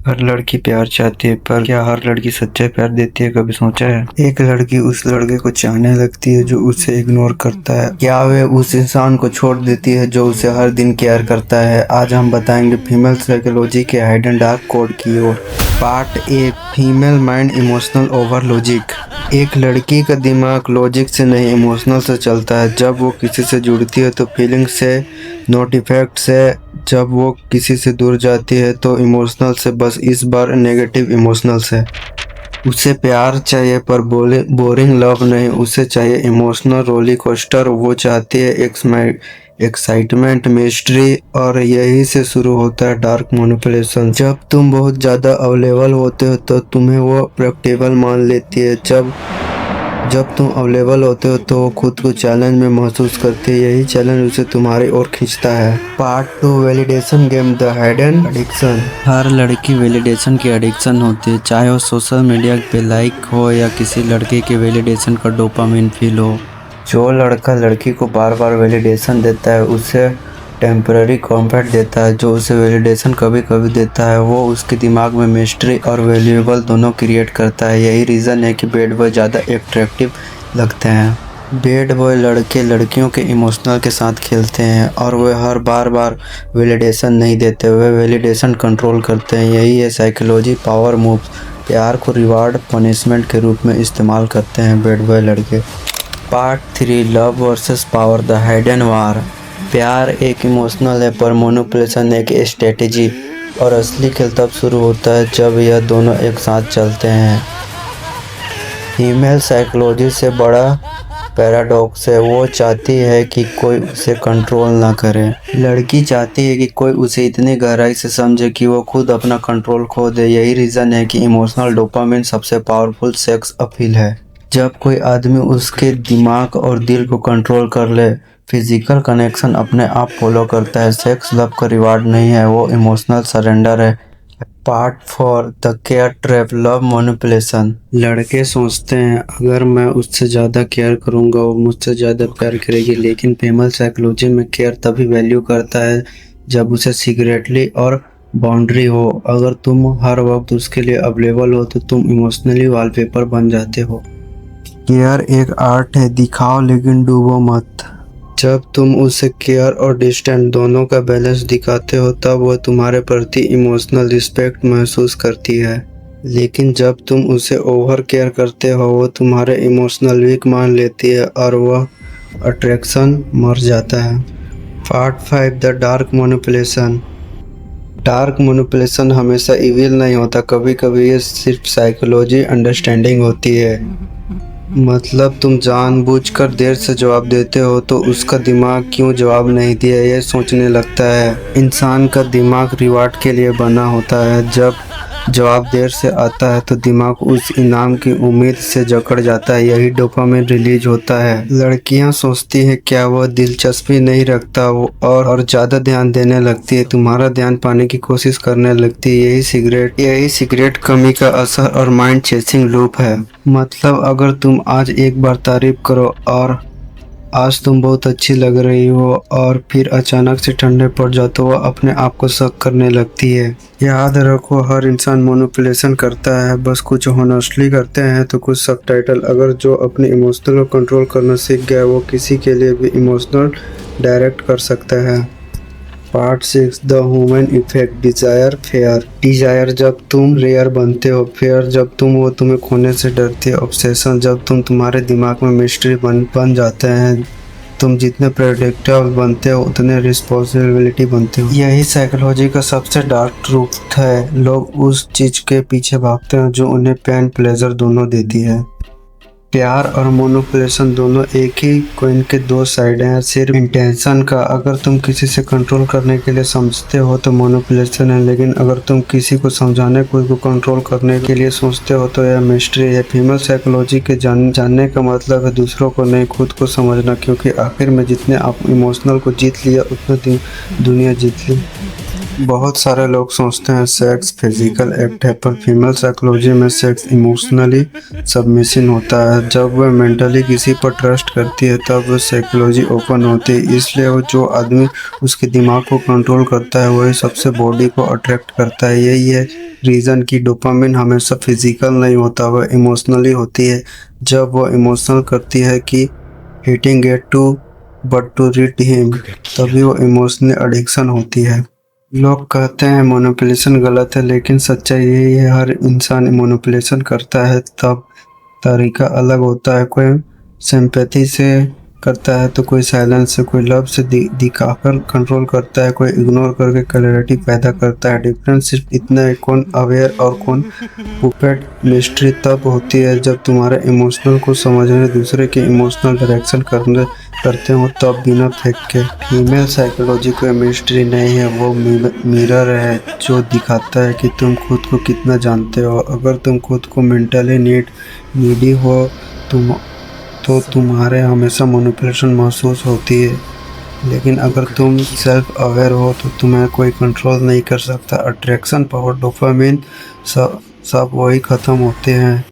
हर लड़की प्यार चाहती है, पर क्या हर लड़की सच्चा प्यार देती है? कभी सोचा है? एक लड़की उस लड़के को चाहने लगती है जो उसे इग्नोर करता है। क्या वे उस इंसान को छोड़ देती है जो उसे हर दिन केयर करता है? आज हम बताएंगे फीमेल साइकोलॉजी के हाइडन डार्क कोड की ओर। Part 1, female mind emotional over logic. एक लड़की का दिमाग लॉजिक से नहीं, इमोशनल से चलता है। जब वो किसी से जुड़ती है तो फीलिंग से, नोट इफेक्ट से। जब वो किसी से दूर जाती है तो इमोशनल से, बस इस बार नेगेटिव इमोशनल से। उसे प्यार चाहिए पर बोरिंग लव नहीं, उसे चाहिए इमोशनल रोली कोस्टर। वो चाहती है एक्साइटमेंट, मिस्ट्री, और यही से शुरू होता है डार्क मैनिपुलेशन। जब तुम बहुत ज़्यादा अवेलेबल होते हो तो तुम्हें वो प्रेडिक्टेबल मान लेती है। जब तुम अवेलेबल होते हो तो वो खुद को चैलेंज में महसूस करती है। यही चैलेंज उसे तुम्हारी ओर खींचता है। Part 2, validation game, the hidden addiction. हर लड़की वैलिडेशन की एडिक्शन होती है, चाहे वो सोशल मीडिया पे लाइक हो या किसी लड़के के वैलिडेशन का डोपामिन फील हो। जो लड़का लड़की को बार बार वैलिडेशन देता है उसे टेम्पररी कॉम्फर्ट देता है। जो उसे वैलिडेशन कभी कभी देता है वो उसके दिमाग में मिस्ट्री और वैल्यूएबल दोनों क्रिएट करता है। यही रीज़न है कि बैड बॉय ज़्यादा एट्रैक्टिव लगते हैं। बैड बॉय लड़के लड़कियों के इमोशनल के साथ खेलते हैं और वे हर बार वैलिडेशन नहीं देते, वे वैलिडेशन कंट्रोल करते हैं। यही है साइकोलॉजी पावर मूव। प्यार को रिवार्ड पनिशमेंट के रूप में इस्तेमाल करते हैं बैड बॉय लड़के। Part 3, love versus power, the hidden war. प्यार एक इमोशनल है पर मैनिपुलेशन एक स्ट्रेटेजी, और असली खेल तब शुरू होता है जब यह दोनों एक साथ चलते हैं। फीमेल साइकोलॉजी से बड़ा पैराडॉक्स है, वो चाहती है कि कोई उसे कंट्रोल ना करे। लड़की चाहती है कि कोई उसे इतनी गहराई से समझे कि वो खुद अपना कंट्रोल खो दे। यही रीज़न है कि इमोशनल डोपामिन सबसे पावरफुल सेक्स अपील है। जब कोई आदमी उसके दिमाग और दिल को कंट्रोल कर ले, फिजिकल कनेक्शन अपने आप फॉलो करता है। सेक्स लव का रिवार्ड नहीं है, वो इमोशनल सरेंडर है। Part 4, the care trap, love manipulation. लड़के सोचते हैं अगर मैं उससे ज़्यादा केयर करूँगा वो मुझसे ज़्यादा प्यार करेगी, लेकिन फीमेल साइकोलॉजी में केयर तभी वैल्यू करता है जब उसे सीक्रेटली और बाउंड्री हो। अगर तुम हर वक्त उसके लिए अवेलेबल हो तो तुम इमोशनली वॉलपेपर बन जाते हो। केयर एक आर्ट है, दिखाओ लेकिन डूबो मत। जब तुम उसे केयर और डिस्टेंस दोनों का बैलेंस दिखाते हो तब वह तुम्हारे प्रति इमोशनल रिस्पेक्ट महसूस करती है। लेकिन जब तुम उसे ओवर केयर करते हो वो तुम्हारे इमोशनल वीक मान लेती है और वह अट्रैक्शन मर जाता है। Part 5, the dark manipulation. Dark manipulation हमेशा इविल नहीं होता, कभी कभी ये सिर्फ साइकोलॉजी अंडरस्टैंडिंग होती है। मतलब तुम जानबूझकर देर से जवाब देते हो तो उसका दिमाग क्यों जवाब नहीं दिया ये सोचने लगता है। इंसान का दिमाग रिवार्ड के लिए बना होता है। जब जवाब देर से आता है तो दिमाग उस इनाम की उम्मीद से जकड़ जाता है, यही डोपामिन रिलीज होता है। लड़कियां सोचती है क्या वह दिलचस्पी नहीं रखता और ज़्यादा ध्यान देने लगती है, तुम्हारा ध्यान पाने की कोशिश करने लगती है। यही सिगरेट कमी का असर और माइंड चेसिंग लूप है। मतलब अगर तुम आज एक बार तारीफ करो और आज तुम बहुत अच्छी लग रही हो और फिर अचानक से ठंडे पड़ जाओ तो वह अपने आप को शक करने लगती है। याद रखो हर इंसान मैनिपुलेशन करता है, बस कुछ हॉनेस्टली करते हैं तो कुछ सबटाइटल। अगर जो अपने इमोशनल को कंट्रोल करना सीख गया वो किसी के लिए भी इमोशनल डायरेक्ट कर सकता है। Part 6, the human effect, desire fair. Desire जब तुम रेयर बनते हो, फेयर जब वो तुम्हें खोने से डरती है, ऑब्सेशन जब तुम्हारे दिमाग में मिस्ट्री बन जाते हैं। तुम जितने प्रेडिक्टेबल बनते हो उतने रिस्पॉन्सिबिलिटी बनते हो। यही साइकोलॉजी का सबसे डार्क ट्रूथ है। लोग उस चीज़ के पीछे भागते हैं जो उन्हें पेन प्लेजर दोनों देती है। प्यार और मैनिपुलेशन दोनों एक ही कॉइन के दो साइड हैं, सिर्फ इंटेंशन का। अगर तुम किसी से कंट्रोल करने के लिए समझते हो तो मैनिपुलेशन है, लेकिन अगर तुम किसी को समझाने कोई को कंट्रोल करने के लिए सोचते हो तो यह मिस्ट्री है। फीमेल साइकोलॉजी के जानने का मतलब है दूसरों को नहीं खुद को समझना, क्योंकि आखिर में जितने आप इमोशनल को जीत लिया उतने दुनिया जीत ली। बहुत सारे लोग सोचते हैं सेक्स फिजिकल एक्ट है, पर फीमेल साइकोलॉजी में सेक्स इमोशनली सबमिशन होता है। जब वह मेंटली किसी पर ट्रस्ट करती है तब वह साइकोलॉजी ओपन होती है। इसलिए वो जो आदमी उसके दिमाग को कंट्रोल करता है वही सबसे बॉडी को अट्रैक्ट करता है। यही है रीज़न कि डोपामिन हमेशा फिजिकल नहीं होता, वह इमोशनली होती है। जब वो इमोशनल करती है कि hitting get to but to read him, तभी वो इमोशनल एडिक्शन होती है। लोग कहते हैं मैनिपुलेशन गलत है, लेकिन सच्चाई यही है हर इंसान मैनिपुलेशन करता है, तब तरीका अलग होता है। कोई सिंपैथी से करता है तो कोई साइलेंस से, कोई लव से दिखाकर कंट्रोल करता है, कोई इग्नोर करके क्लैरिटी पैदा करता है। डिफरेंस सिर्फ इतना है कौन अवेयर और कौन पुपेट। मिस्ट्री तब होती है जब तुम्हारे इमोशनल को समझने दूसरे के इमोशनल डायरेक्शन करते हो, तब बिना फेंक के। फीमेल साइकोलॉजी कोई मिस्ट्री नहीं है, वो मिरर है जो दिखाता है कि तुम खुद को कितना जानते हो। अगर तुम खुद को मेंटली नीडी हो तुम तो तुम्हारे हमेशा मैनिपुलेशन महसूस होती है, लेकिन अगर तुम सेल्फ अवेयर हो तो तुम्हें कोई कंट्रोल नहीं कर सकता। अट्रैक्शन, पावर, डोपामिन सब वही ख़त्म होते हैं।